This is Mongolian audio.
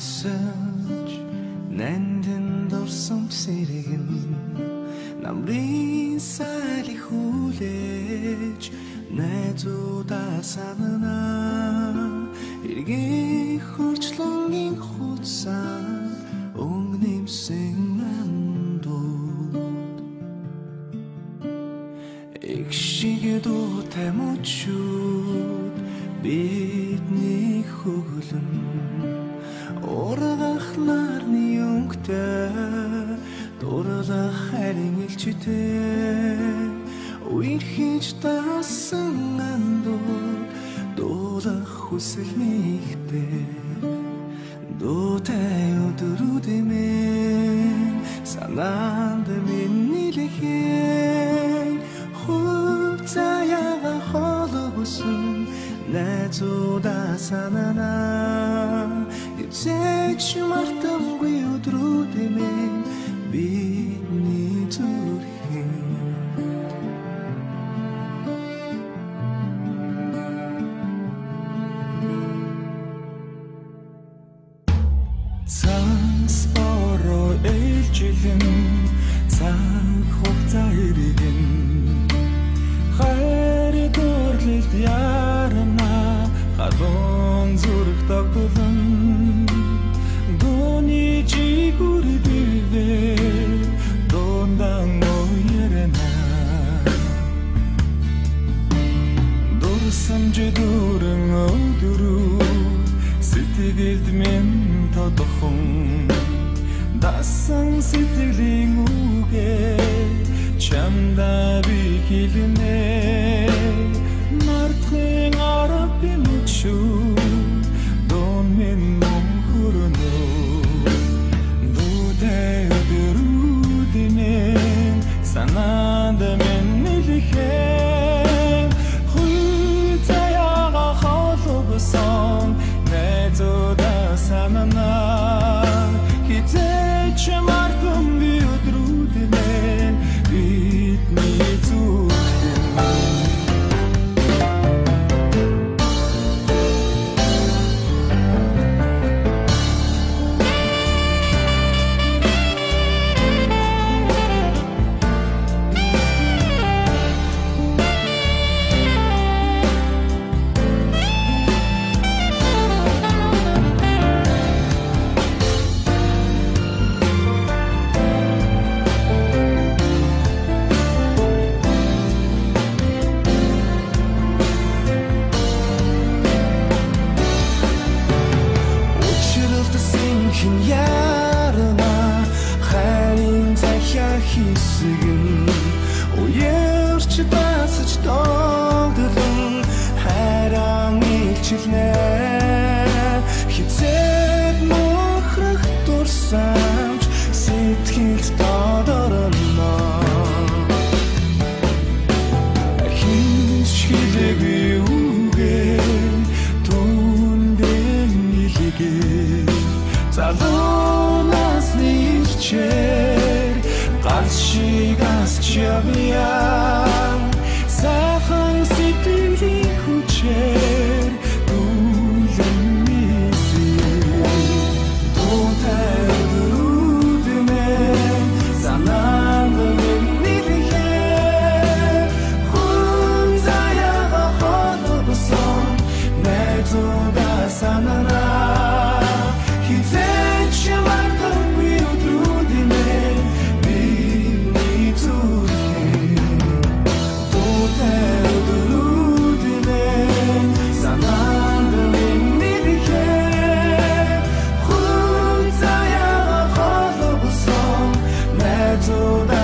босож нандин дурсан сэргэн намрын сайлх хүлээж найзуудаа санана эргэн хурцлонгийн хуцсан өнгнэмсэн андууд экшиг дуутай мөчүүд бидний хөглөн ургах нарны өнгөтэй дурлах харин илчтэй үерхэж таасан андууд дуулах хүсэл нэгтэй дуутай өдрүүдэмэн санаанд миний лэхэн хурцаяга холбосон найзуудаа санана эцэж мартамгүй өдрүүдэмэн бидний зүрхэн цаас бороо ээлжилэн цаг хугацаа иргэн хайр дурлалд ярана хадон зүрх тогтолон дууны жигүр бивэ дондан моерена дурсан жидүрэн өдрүү сэтгэлд минь тодохон дасан сэтгэлийн үгээ чамда би хэлнэ мартхын арапи мөчүү дон минь мөнхөрнө дуутай өдрүүдэмэн санаанд минь нэлэхэн хуйцаяга холбосон найзуудаа санана хизээч мартамгүй өдрүүдэмэн бидний зүрхэн ярана хайрын цахиа хийсгэн уярч басж догдлон хайран илчилнэ хизээд мохрох дурсамж сэтгэлд додорно хинч хэлэгүй үгээр түндэн нилгээ залунаас нэрчээр ганц шиг асчявян сайхан сэтгэлийн хүчээр дүүлэн мисээ дуутай өдрүүдэмэн санаанд миний лэхэн хурцаяга холбосон найзуудаа санана хизээч мартамгүй өдрүүдэмэн бидний зүрхэн дуутай өдрүүдэмэн санаанд миний лэхэн хурцаяга холбосон найзуудаа